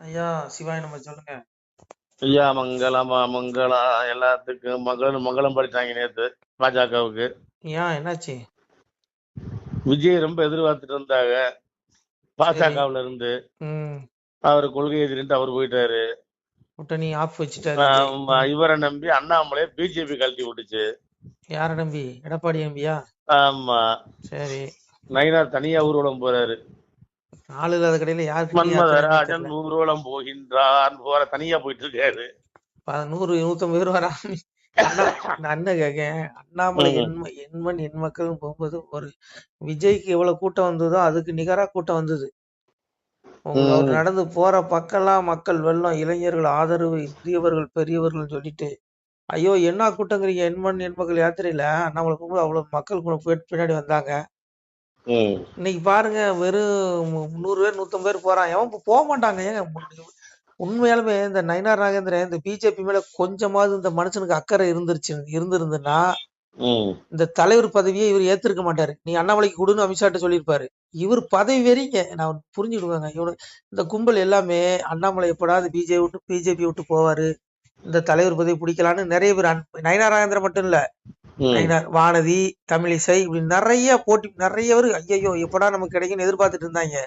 ஐயா சிவாய நம்ம சொல்லுங்க. ஐயா மங்களமா மங்களா எல்லாத்துக்கும் மங்களம் படிச்சாங்க நேத்து பாஜகவுக்கு. ஏன் என்னாச்சு? விஜய் ரொம்ப எதிர்பார்த்துட்டு இருந்தாங்க சரி. பாஜகவுல இருந்து. ம். அவர் கொள்கை எதிரிட்டு அவர் போயிட்டாரு. கூட்டணி ஆஃப் வச்சுட்டாரு விஜய். இவரை நம்பி அண்ணாமலை பிஜேபி கழட்டி விட்டுச்சு. யார நம்பி? எடப்பாடி நம்பியா? ஆமா. சரி. நயினார் தனியா ஊர்வலம் போறாரு. ஆளு இல்லாத கடையில யாருக்கு நீ அத்தனை மன்மதராஜன் தெரியல. ஊர்வலம் போகின்றார் போற தனியா போயிட்டு இருக்காரு. 100 150 பேர் வரா. அண்ணா நான் என்ன கேட்கேன், அண்ணாமலை ம், எண்மண் எண் மக்கள்னு போகும்போது ஒரு விஜய்க்கு எவ்வளவு கூட்டம் வந்ததோ அதுக்கு நிகரா கூட்டம் வந்தது. உங்களுக்கு அவர் ம், நடந்து போற பக்கம்லாம் மக்கள் வெள்ளம், இளைஞர்கள் ஆதரவு, இந்தியவர்கள் பெரியவர்கள் சொல்லிட்டு ஐயோ என்ன கூட்டங்கிறீங்க, எண்மண் எண் மக்கள் யாத்திரையில அண்ணாமலை போகும்போது அவ்வளவு மக்கள் பின்னாடி வந்தாங்க. ம், இன்னைக்கு பாருங்க வெறும் 100 பேர் 150 பேர் போறான். எவன் போக மாட்டாங்க. ஏங்க உண்மையாலுமே இந்த நயினார் நாகேந்திரன் இந்த பிஜேபி மேல கொஞ்சமாவது இந்த மனுஷனுக்கு அக்கறை இருந்திருந்துன்னா ம், இந்த தலைவர் பதவியை இவர் ஏத்திருக்க மாட்டாரு. நீ அண்ணாமலைக்கு கொடுன்னு அமித்ஷாட்ட சொல்லியிருப்பாரு. இவர் பதவி வெறிங்க. நான் புரிஞ்சுடுவேங்க. இவனு இந்த கும்பல் எல்லாமே அண்ணாமலை எப்படாது பிஜேபி விட்டு போவாரு, இந்த தலைவர் பதவி பிடிக்கலான்னு நிறைய பேர் நயினார் நாகேந்திரன் மட்டும் இல்ல, ம், நயினார், வானதி, தமிழிசை இப்படி நிறைய போட்டி நிறைய பேர் ஐயோ எப்படா நமக்கு கிடைக்கும்னு எதிர்பார்த்துட்டு இருந்தாங்க.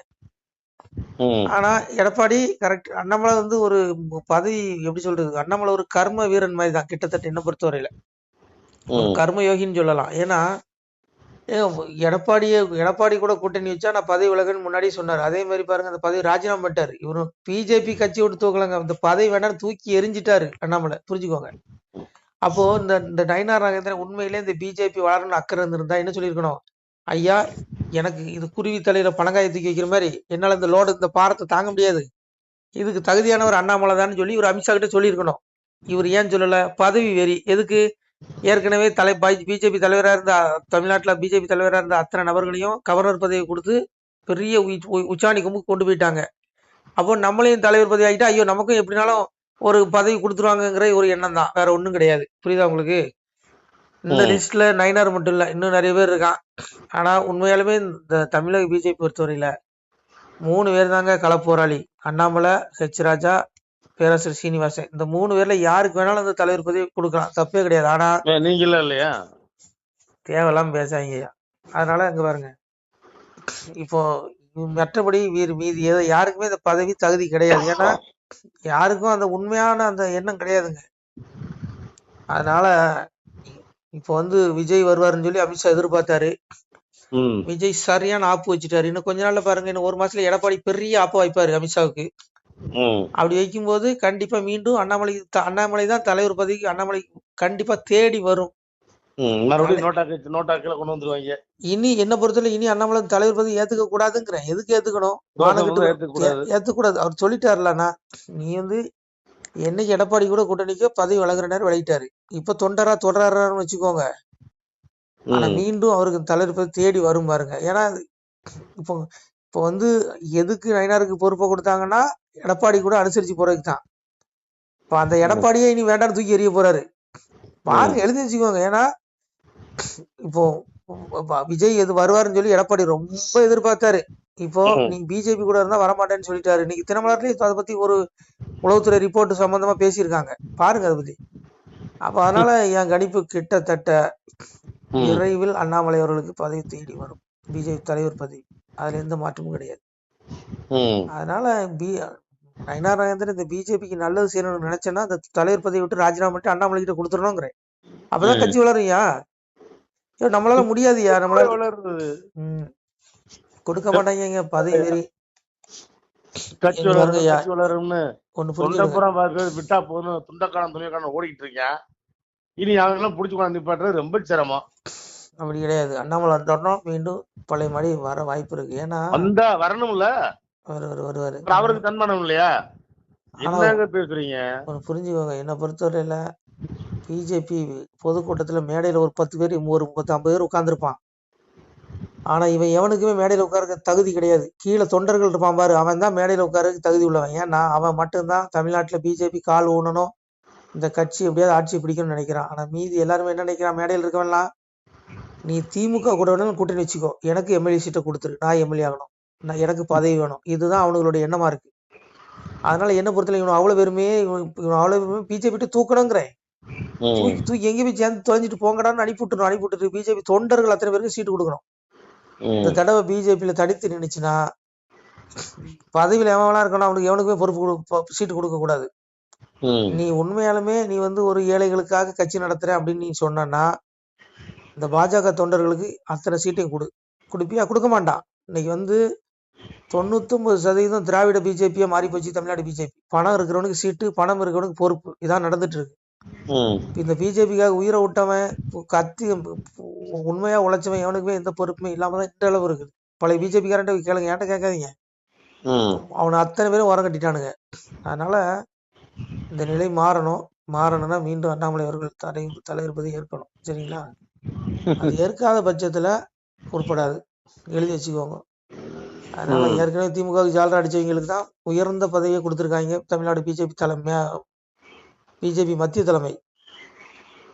ம், ஆனா எடப்பாடி கரெக்ட். அண்ணாமலை வந்து ஒரு பதவி எப்படி சொல்றது, அண்ணாமலை ஒரு கர்ம வீரன் மாதிரி தான் கிட்டத்தட்ட என்ன பொறுத்தவரையில. ஒரு ம், கர்ம யோகின்னு சொல்லலாம். ஏன்னா எடப்பாடி கூட கூட்டணி வச்சா நான் பதவி விலகுன்னு முன்னாடியே சொன்னாரு. அதே மாதிரி பாருங்க அந்த பதவி ராஜினாமா பண்ணிட்டாரு. இவரும் பிஜேபி கட்சி விட்டு தூக்கலங்க, இந்த பதவி வேணாம்னு தூக்கி எரிஞ்சிட்டாரு அண்ணாமலை, புரிஞ்சுக்கோங்க. அப்போ இந்த இந்த நயினார் நாகேந்திரன் உண்மையிலே இந்த பிஜேபி வளரணும்னு அக்கறை இருந்திருந்தா என்ன சொல்லியிருக்கணும், ஐயா எனக்கு இது குருவி தலையில பணங்காய தூக்கி வைக்கிற மாதிரி என்னால இந்த லோடு இந்த பாரத்தை தாங்க முடியாது, இதுக்கு தகுதியானவர் அண்ணாமலை தான் சொல்லி இவர் அமித்ஷா கிட்ட சொல்லியிருக்கணும். இவர் ஏன் சொல்லல? பதவி வெறி. எதுக்கு? ஏற்கனவே பிஜேபி தலைவரா இருந்த தமிழ்நாட்டுல பிஜேபி தலைவரா இருந்த அத்தனை நபர்களையும் கவர்னர் பதவி கொடுத்து பெரிய உச்சாணி கும்புக்கு கொண்டு போயிட்டாங்க. அப்போ நம்மளையும் தலைவர் பதவி ஆகிட்டா ஐயோ நமக்கும் எப்படினாலும் ஒரு பதவி கொடுத்துருவாங்கங்கிற ஒரு எண்ணம் தான், வேற ஒண்ணும் கிடையாது. புரியுதா உங்களுக்கு? இந்த லிஸ்ட்ல நயினார் மட்டும் இல்ல, இன்னும் நிறைய பேர் இருக்கான். ஆனா உண்மையாலுமே இந்த தமிழக பிஜேபி பொறுத்தவரையில 3 பேர் தாங்க களப்போராளி. அண்ணாமலை, ஹெச் ராஜா, பேராசிரியர் சீனிவாசன். இந்த 3 பேர்ல யாருக்கு வேணாலும் அந்த தலைவர் பதவி கொடுக்கலாம், தப்பே கிடையாது. ஆனா நீங்களா இல்லையா? தேவையில்லாம பேசாங்க. அதனால இங்க பாருங்க, இப்போ மற்றபடி மீதி யாருக்குமே இந்த பதவி தகுதி கிடையாது. ஏன்னா யாருக்கும் அந்த உண்மையான அந்த எண்ணம் கிடையாதுங்க. அதனால இப்போ வந்து விஜய் வருவாருன்னு சொல்லி அமித்ஷா எதிர்பார்த்தாரு. விஜய் சரியான ஆப்பு வச்சுட்டாரு. இன்னும் கொஞ்ச நாள்ல பாருங்க, இன்னும் 1 மாசத்துல எடப்பாடி பெரிய ஆப்பு வைப்பாரு அமித்ஷாவுக்கு. அப்படி வைக்கும்போது கண்டிப்பா மீண்டும் அண்ணாமலை தான் தலைவர் பதவிக்கு அண்ணாமலை கண்டிப்பா தேடி வரும். மறுபடியும் நோட்டாக்களை கொண்டு வந்துருவாங்க. இனி என்ன பொறுத்தவரை இனி அண்ணாமலை தலைவர் பதவி ஏத்துக்க கூடாதுங்கிறேன். எதுக்கு ஏத்துக்கணும்? ஏத்துக்கூடாது. அவர் சொல்லிட்டாருலண்ணா, நீ வந்து என்னைக்கு எடப்பாடி கூட கூட்டணிக்கோ பதவி வழங்குற நேரம் விளையிட்டாரு. இப்ப தொண்டரா தொடரான்னு வச்சுக்கோங்க. ஆனா மீண்டும் அவருக்கு தலைவர் பதவி தேடி வரும் பாருங்க. ஏன்னா இப்போ இப்போ வந்து எதுக்கு நயினாருக்கு பொறுப்பை கொடுத்தாங்கன்னா எடப்பாடி கூட அனுசரிச்சு போறதுக்கு தான். இப்ப அந்த எடப்பாடியே இனி வேண்டாம்னு தூக்கி எறிய போறாரு பாருங்க, எழுதி வச்சுக்கோங்க. ஏன்னா இப்போ விஜய் எது வருவாருன்னு சொல்லி எடப்பாடி ரொம்ப எதிர்பார்த்தாரு. இப்போ நீ பிஜேபி கூட இருந்தா வரமாட்டேன்னு சொல்லிட்டாரு. இன்னைக்கு தினமலர்லயும் அதை பத்தி ஒரு உளவுத்துறை ரிப்போர்ட் சம்பந்தமா பேசியிருக்காங்க, பாருங்க அதை பத்தி. அப்ப அதனால என் கணிப்பு கிட்டத்தட்ட விரைவில் அண்ணாமலை அவர்களுக்கு பதவி தேடி வரும், பிஜேபி தலைவர் பதவி. அதுல எந்த மாற்றமும் கிடையாது. அதனால நயினார் நாகேந்திரன் இந்த பிஜேபிக்கு நல்லது செய்யணும்னு நினைச்சேன்னா அந்த தலைவர் பதவி விட்டு ராஜினாமா பண்ணிட்டு அண்ணாமலை கிட்ட கொடுத்துடணுங்கிறேன். அப்பதான் கட்சி வளருயா. நம்மளால முடியாதுயா, நம்மளால கொடுக்க மாட்டாங்க பதவி வெறி. விட்டா போதும் துண்டக்காரன் துணிக்காரன் ஓடிக்கிட்டு இருக்கேன். இனி அவங்கெல்லாம் புடிச்சு கொண்டு நிப்பாட்டுறது ரொம்ப சிரமம். அப்படி கிடையாது. அண்ணாமலை தொடரும் மீண்டும் பழைய மாதிரி வர வாய்ப்பு இருக்கு. ஏன்னா வரணும்ல, வருவாரு. அவருக்கு தன்மானம் இல்லையா? என்னங்க பேசுறீங்க? புரிஞ்சுக்கோங்க, என்னை பொறுத்தவரையில பிஜேபி பொதுக்கூட்டத்துல மேடையில ஒரு 10 பேர் ஒரு 50 பேர் உட்கார்ந்துருப்பான். ஆனா இவன் எவனுக்குமே மேடையில உட்கார தகுதி கிடையாது. கீழே தொண்டர்கள் இருப்பான் பாரு, அவன் தான் மேடையில உட்காரக்கு தகுதி உள்ளவன். ஏன்னா அவன் மட்டும்தான் தமிழ்நாட்டுல பிஜேபி கால் ஊனணும், இந்த கட்சி எப்படியாவது ஆட்சி பிடிக்கணும்னு நினைக்கிறான். ஆனா மீதி எல்லாருமே என்ன நினைக்கிறான், மேடையில் இருக்கவன்லாம் நீ திமுக கூட வேணும் கூட்டணி வச்சுக்கோ, எனக்கு எம்எல்ஏ சீட்டை கொடுத்துரு, நான் எம்எல்ஏ ஆகணும், எனக்கு பதவி வேணும், இதுதான் அவனுங்களுடைய எண்ணமா இருக்கு. அதனால என்ன பொறுத்தல இவன் அவ்வளவு பேருமே பிஜேபி விட்டு தூக்கணுங்கிறேன். தூக்கி எங்க போய் சேர்ந்து தொலைஞ்சிட்டு போங்கடான்னு அனுப்பிவிட்டு பிஜேபி தொண்டர்கள் அத்தனை பேருக்கு சீட்டு கொடுக்கணும். இந்த தடவை பிஜேபியில தடித்து நின்னுச்சுன்னா பதவியில் எவனா இருக்கணும், அவனுக்கு எவனுக்குமே பொறுப்பு சீட்டு கொடுக்க கூடாது. நீ உண்மையாலுமே நீ ஒரு ஏழைகளுக்காக கட்சி நடத்துற அப்படின்னு நீ சொன்னா இந்த பாஜக தொண்டர்களுக்கு அத்தனை சீட்டையும் கொடுப்பியா? கொடுக்க மாட்டான். இன்னைக்கு 99% திராவிட பிஜேபியா மாறி போச்சு தமிழ்நாடு பிஜேபி. பணம் இருக்கிறவனுக்கு சீட்டு, பணம் இருக்கிறவனுக்கு பொறுப்பு. இதான் நடந்துட்டு இருக்கு. இந்த பிஜேபிக்காக உயிரை விட்டவன் கத்தி உண்மையா உழைச்சவன் எவனுக்குமே எந்த பொறுப்புமே இல்லாம தான் இந்த அளவு இருக்குது. பழைய பிஜேபிக்காரன்ட்ட கேளுங்க, ஏன்ட்ட கேட்காதீங்க. அவனை அத்தனை பேரும் ஓரம் கட்டிட்டானுங்க. அதனால இந்த நிலை மாறணும்னா மீண்டும் அண்ணாமலை அவர்கள் தலைவர் பதவி ஏற்கணும். சரிங்களா? அது ஏற்காத பட்சத்துல உட்படாது, எழுதி வச்சுக்கோங்க. அதனால ஏற்கனவே திமுகவுக்கு ஜாலரா அடிச்சவங்களுக்கு தான் உயர்ந்த பதவியை கொடுத்துருக்காங்க தமிழ்நாடு பிஜேபி மத்திய தலைமை.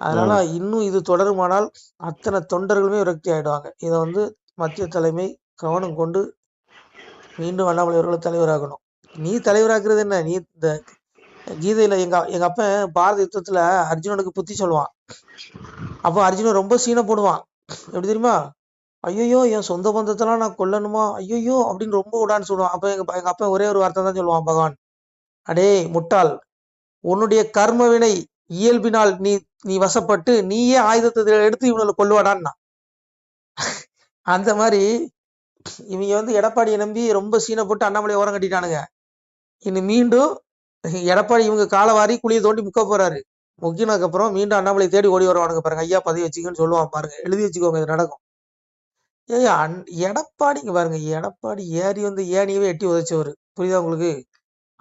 அதனால இன்னும் இது தொடருமானால் அத்தனை தொண்டர்களுமே விரக்தி ஆயிடுவாங்க. இதை மத்திய தலைமை கவனம் கொண்டு மீண்டும் அண்ணாமலை அவர்கள் தலைவராகணும். நீ தலைவராக்குறது என்ன? நீ இந்த கீதையில எங்க அப்பன் பாரத யுத்தத்துல அர்ஜுனனுக்கு புத்தி சொல்லுவான். அப்போ அர்ஜுனன் ரொம்ப சீனை போடுவான். எப்படி தெரியுமா? ஐயோ என் சொந்த பந்தத்தெல்லாம் நான் கொல்லணுமா, ஐயோ அப்படின்னு ரொம்ப விடான்னு சொல்லுவான். அப்ப எங்க அப்பா ஒரே ஒரு வார்த்தை தான் சொல்லுவான், பகவான், அடே முட்டாள், உன்னுடைய கர்ம வினை இயல்பினால் நீ வசப்பட்டு நீயே ஆயுதத்தை எடுத்து இவங்களை கொல்லுவாடான்னா. அந்த மாதிரி இவங்க எடப்பாடியை நம்பி ரொம்ப சீனை போட்டு அண்ணாமலை ஓரம் கட்டிட்டானுங்க. இன்னும் மீண்டும் எடப்பாடி இவங்க காலவாரி குழியை தோண்டி முக்க போறாரு. முக்கினதுக்கு அப்புறம் மீண்டும் அண்ணாமலை தேடி ஓடி வருவானுங்க பாருங்க. ஐயா பதவி வச்சுக்கன்னு சொல்லுவான் பாருங்க, எழுதி வச்சுக்கோங்க, இது நடக்கும். எடப்பாடிங்க பாருங்க, எடப்பாடி ஏறி ஏனியவே எட்டி உதைச்சவர். புரியுதா உங்களுக்கு?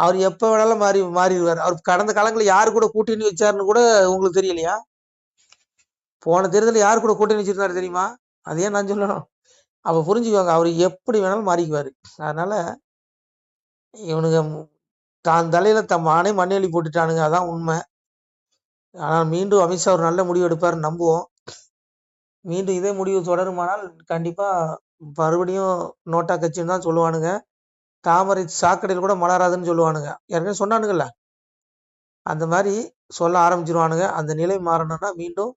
அவர் எப்ப வேணாலும் மாறிடுவார். அவர் கடந்த காலங்களில் யாரு கூட கூட்டணி வச்சாருன்னு கூட உங்களுக்கு தெரியலையா? போன தேர்தலில் யாரு கூட கூட்டணி வச்சிருந்தாரு தெரியுமா? அதே நான் சொல்லணும். அப்ப புரிஞ்சுக்குவாங்க, அவர் எப்படி வேணாலும் மாறிக்குவாரு. அதனால இவனுங்க தான் தலையில மானே மண்ணெளி போட்டுட்டானுங்க, அதான் உண்மை. ஆனால் மீண்டும் அமித்ஷா ஒரு நல்ல முடிவு எடுப்பாரு நம்புவோம். மீண்டும் இதே முடிவு தொடருமானால் கண்டிப்பா மறுபடியும் நோட்டா கட்சின்னு தான் சொல்லுவானுங்க. தாமரை சாக்கடையில் கூட மலராதுன்னு சொல்லுவானுங்க. ஏற்கனவே சொன்னானுங்கல்ல, அந்த மாதிரி சொல்ல ஆரம்பிச்சிருவானுங்க. அந்த நிலை மாறணும்னா மீண்டும்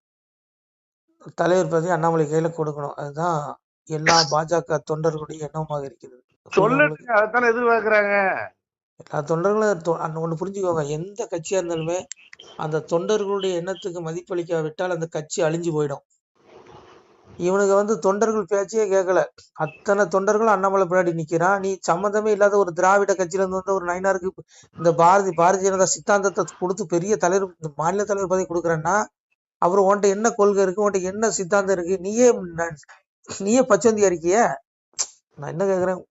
தலைவர் பதவி அண்ணாமலை கையில கொடுக்கணும். அதுதான் எல்லா பாஜக தொண்டர்களுடைய எண்ணமாக இருக்கிறது. எதிர்பார்க்கிறாங்க எல்லா தொண்டர்களும் ஒண்ணு புரிஞ்சுக்கோங்க, எந்த கட்சியா இருந்தாலுமே அந்த தொண்டர்களுடைய எண்ணத்துக்கு மதிப்பளிக்காவிட்டால் அந்த கட்சி அழிஞ்சு போயிடும். இவனுக்கு தொண்டர்கள் பேச்சையே கேட்கல. அத்தனை தொண்டர்களும் அண்ணாமலை பின்னாடி நிக்கிறான். நீ சம்மந்தமே இல்லாத ஒரு திராவிட கட்சியில இருந்து ஒரு நயினாருக்கு இந்த பாரதிய ஜனதா சித்தாந்தத்தை கொடுத்து பெரிய தலைவர், மாநில தலைவர் பதவி கொடுக்குறேன்னா அப்புறம் உன்ட்ட என்ன கொள்கை இருக்கு, உன்ட்ட என்ன சித்தாந்தம் இருக்கு? நீயே பச்சந்தி அறிக்கிய. நான் என்ன கேக்குறேன்,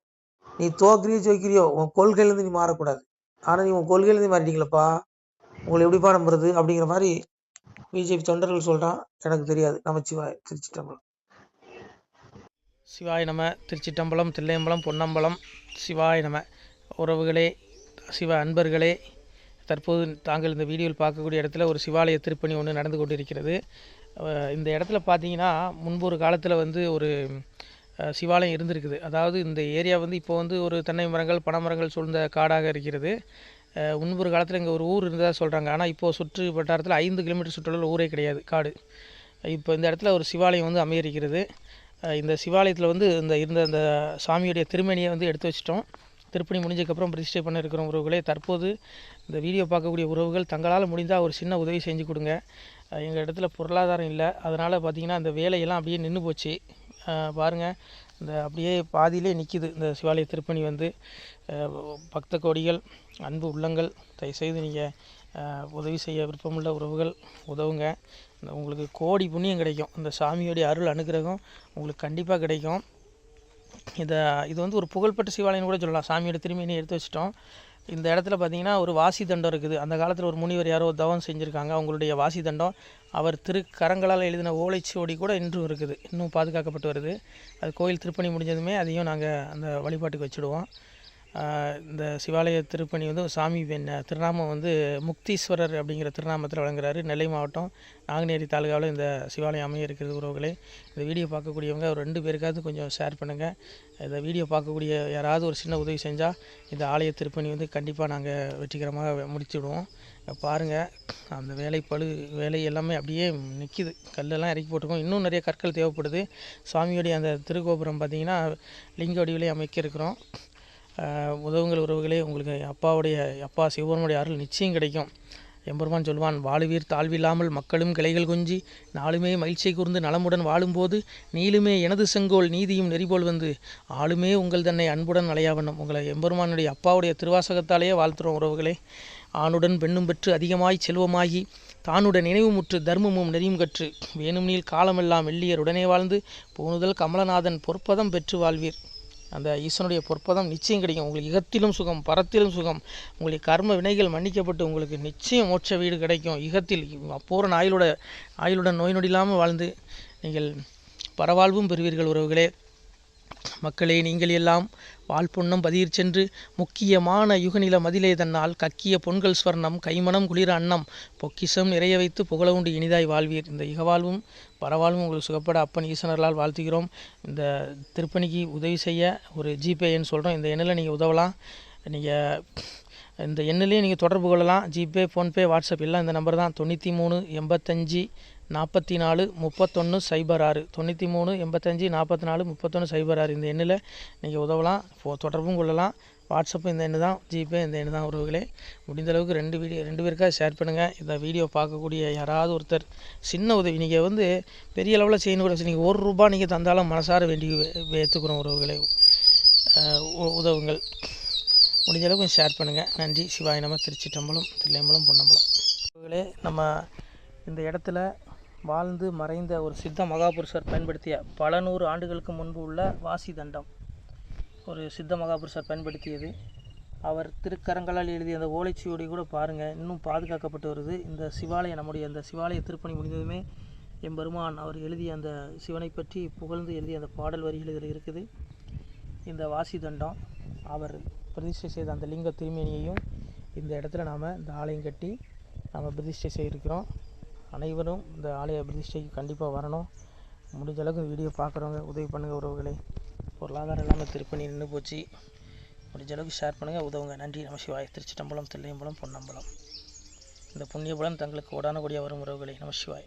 நீ தோக்கிறியோ ஜெயிக்கிறியோ உன் கொள்கையில இருந்து நீ மாறக்கூடாது. ஆனா நீ உன் கொள்கையில இருந்து மாறிட்டீங்களப்பா, உங்களை எப்படிப்பா நம்புறது அப்படிங்கிற மாதிரி பிஜேபி தொண்டர்கள் சொல்றான். எனக்கு தெரியாது. நமச்சிவாய், திருச்சிட்டம்பலம். சிவாய நம. திருச்சிட்டம்பலம், தில்லையம்பலம், பொன்னம்பலம். சிவாய நம. உறவுகளே, சிவ அன்பர்களே, தற்போது தாங்கள் இந்த வீடியோவில் பார்க்கக்கூடிய இடத்துல ஒரு சிவாலய திருப்பணி ஒன்று நடந்து கொண்டிருக்கிறது. இந்த இடத்துல பார்த்தீங்கன்னா முன்பு ஒரு காலத்தில் ஒரு சிவாலயம் இருந்திருக்குது. அதாவது இந்த ஏரியா இப்போ ஒரு தென்னை மரங்கள், பனை மரங்கள் சூழ்ந்த காடாக இருக்கிறது. முன்பு ஒரு காலத்தில் இங்கே ஒரு ஊர் இருந்ததாக சொல்கிறாங்க. ஆனால் இப்போது சுற்று வட்டாரத்தில் 5 கிலோமீட்டர் சுற்றுலா ஊரே கிடையாது, காடு. இப்போ இந்த இடத்துல ஒரு சிவாலயம் அமையிருக்கிறது. இந்த சிவாலயத்தில் இருந்த அந்த சாமியுடைய திருமணியை எடுத்து வச்சிட்டோம். திருப்பணி முடிஞ்சதுக்கப்புறம் பிரதிஷ்டை பண்ண இருக்கிற உறவுகளே, தற்போது இந்த வீடியோ பார்க்கக்கூடிய உறவுகள் தங்களால் முடிந்தால் ஒரு சின்ன உதவி செஞ்சு கொடுங்க. எங்கள் இடத்துல பொருளாதாரம் இல்லை. அதனால் பார்த்திங்கன்னா அந்த வேலையெல்லாம் அப்படியே நின்று போச்சு. பாருங்கள், இந்த அப்படியே பாதியிலே நிற்கிது இந்த சிவாலய திருப்பணி. பக்த கோடிகள், அன்பு உள்ளங்கள், தயவுசெய்து நீங்கள் உதவி செய்ய விருப்பமுள்ள உறவுகள் உதவுங்க. உங்களுக்கு கோடி புண்ணியம் கிடைக்கும். இந்த சாமியோடைய அருள் அனுகிரகம் உங்களுக்கு கண்டிப்பாக கிடைக்கும். இது ஒரு புகழ்பெற்ற சிவாலயம் கூட சொல்லலாம். சாமியோட திருமணியை எடுத்து வச்சிட்டோம். இந்த இடத்துல பார்த்திங்கன்னா ஒரு வாசி தண்டம் இருக்குது. அந்த காலத்தில் ஒரு முனிவர் யாரோ தவம் செஞ்சுருக்காங்க. அவங்களுடைய வாசி தண்டம் அவர் திருக்கரங்களால் எழுதின ஓலைச்சுவடி கூட இன்றும் இருக்குது, இன்னும் பாதுகாக்கப்பட்டு வருது. அது கோயில் திருப்பணி முடிஞ்சதுமே அதையும் நாங்கள் அந்த வழிபாட்டுக்கு வச்சுடுவோம். இந்த சிவாலய திருப்பணி வந்து சாமி திருநாமம் வந்து முக்தீஸ்வரர் அப்படிங்கிற திருநாமத்தில் வழங்குறாரு. நெல்லை மாவட்டம் நாங்குநேரி தாலுகாவில் இந்த சிவாலயம் அமைய இருக்கிறது உறவுகளே. இந்த வீடியோ பார்க்கக்கூடியவங்க ஒரு 2 பேருக்காவது கொஞ்சம் ஷேர் பண்ணுங்கள். இந்த வீடியோ பார்க்கக்கூடிய யாராவது ஒரு சின்ன உதவி செஞ்சால் இந்த ஆலய திருப்பணி வந்து கண்டிப்பாக நாங்கள் வெற்றிகரமாக முடிச்சுடுவோம். பாருங்கள், அந்த வேலை எல்லாமே அப்படியே நிற்கிது. கல்லெல்லாம் இறக்கி போட்டிருக்கோம். இன்னும் நிறைய கற்கள் தேவைப்படுது. சுவாமியோடைய அந்த திருக்கோபுரம் பார்த்திங்கன்னா லிங்க வடிவிலே அமைக்க இருக்கிறோம். உதவுங்கள் உறவுகளே. உங்களுக்கு அப்பா சிவபெருமானுடைய அருள் நிச்சயம் கிடைக்கும். எம்பெருமான் சொல்வான், வாழுவீர் தாழ்வில்லாமல் மக்களும் கிளைகள் கொஞ்சி நாளுமே மகிழ்ச்சி கூர்ந்து நலமுடன் வாழும்போது நீளுமே எனது செங்கோல் நீதியும் நெறிபோல் வந்து ஆளுமே உங்கள் தன்னை அன்புடன் அலையாவண்ணம். உங்களை எம்பெருமானுடைய அப்பாவுடைய திருவாசகத்தாலேயே வாழ்த்துறோம் உறவுகளே. ஆணுடன் பெண்ணும் பெற்று அதிகமாய் செல்வமாகி தானுடன் நினைவுமுற்று தர்மமும் நெறியும் கற்று வேணும்னில் காலமெல்லாம் வெள்ளியர் உடனே வாழ்ந்து போனுதல் கமலநாதன் பொற்பதம் பெற்று வாழ்வீர். அந்த ஈசனுடைய பொற்பதம் நிச்சயம் கிடைக்கும். உங்களுக்கு இகத்திலும் சுகம், பரத்திலும் சுகம். உங்களுடைய கர்ம வினைகள் மன்னிக்கப்பட்டு உங்களுக்கு நிச்சயம் மோட்ச வீடு கிடைக்கும். இகத்தில் பூரண ஆயுளுடன் நோய் நொடி இல்லாமல் வாழ்ந்து நீங்கள் பரவாழ்வும் பெறுவீர்கள் உறவுகளே. மக்களே, நீங்கள் எல்லாம் வாழ்பொன்னம் பதியிற் சென்று முக்கியமான யுகநில மதிலே தன்னால் கக்கிய பொன்கள் ஸ்வர்ணம் கைமணம் குளிர அன்னம் பொக்கிஷம் நிறைய வைத்து புகழ உண்டு இனிதாய் வாழ்வீர். இந்த இகவாழ்வும் பரவாழ்வும் உங்களுக்கு சுகப்பட அப்பன் ஈசனர்களால் வாழ்த்துகிறோம். இந்த திருப்பணிக்கு உதவி செய்ய ஒரு ஜிபே எண் சொல்கிறோம். இந்த எண்ணில் நீங்கள் உதவலாம். நீங்கள் இந்த எண்ணிலேயே நீங்கள் தொடர்பு கொள்ளலாம். ஜிபே, ஃபோன்பே, வாட்ஸ்அப் எல்லாம் இந்த நம்பர் தான். 93 85 44 31 06 93 85 44 31 06. இந்த எண்ணில் நீங்கள் உதவலாம், தொடர்பும் கொள்ளலாம். வாட்ஸ்அப்பு இந்த எண்ணு தான், ஜிபே இந்த எண்ணு தான் உறவுகளே. முடிந்தளவுக்கு 2 பேருக்காக ஷேர் பண்ணுங்கள். இந்த வீடியோ பார்க்கக்கூடிய யாராவது ஒருத்தர் சின்ன உதவி, நீங்கள் வந்து பெரிய அளவில் செய்யணும் கூட, நீங்கள் ₹1 நீங்கள் தந்தாலும் மனசார வேண்டி ஏற்றுக்கிறோம் உறவுகளே. உதவுங்கள். முடிஞ்ச அளவுக்கு கொஞ்சம் ஷேர் பண்ணுங்கள். நன்றி. சிவாய நம. திருச்சிற்றம்பலம், தில்லையம்பலம், பொன்னம்பலம். உறவுகளே, நம்ம இந்த இடத்துல வாழ்ந்து மறைந்த ஒரு சித்த மகாபுருஷர் பயன்படுத்திய பல 100 ஆண்டுகளுக்கு முன்பு உள்ள வாசி தண்டம் ஒரு சித்த மகாபுருஷர் பயன்படுத்தியது. அவர் திருக்கரங்களால் எழுதிய அந்த ஓலைச்சுவடி கூட பாருங்கள், இன்னும் பாதுகாக்கப்பட்டு வருது. இந்த சிவாலயம், நம்முடைய அந்த சிவாலய திருப்பணி முடிந்ததுமே எம்பெருமான் அவர் எழுதிய அந்த சிவனை பற்றி புகழ்ந்து எழுதிய அந்த பாடல் வரிகள் இதில் இருக்குது. இந்த வாசி தண்டம் அவர் பிரதிஷ்டை செய்த அந்த லிங்க திருமேனியையும் இந்த இடத்துல நாம் இந்த ஆலயம் கட்டி நாம் பிரதிஷ்டை செய்திருக்கிறோம். அனைவரும் இந்த ஆலய பிரதிஷ்டைக்கு கண்டிப்பாக வரணும். முடிஞ்ச அளவுக்கு வீடியோ பார்க்குறவங்க உதவி பண்ணுங்கள் உறவுகளை. பொருளாதாரம் இல்லாமல் திருப்பணி நின்று போச்சு. முடிஞ்ச அளவுக்கு ஷேர் பண்ணுங்கள், உதவுங்க. நன்றி. நம சிவாய. திருச்சிற்றம்பலம், தில்லையம்பலம், பொன்னம்பலம். இந்த புண்ணிய பலன் தங்களுக்கு உடான கூடிய வரும் உறவுகளை. நம சிவாய.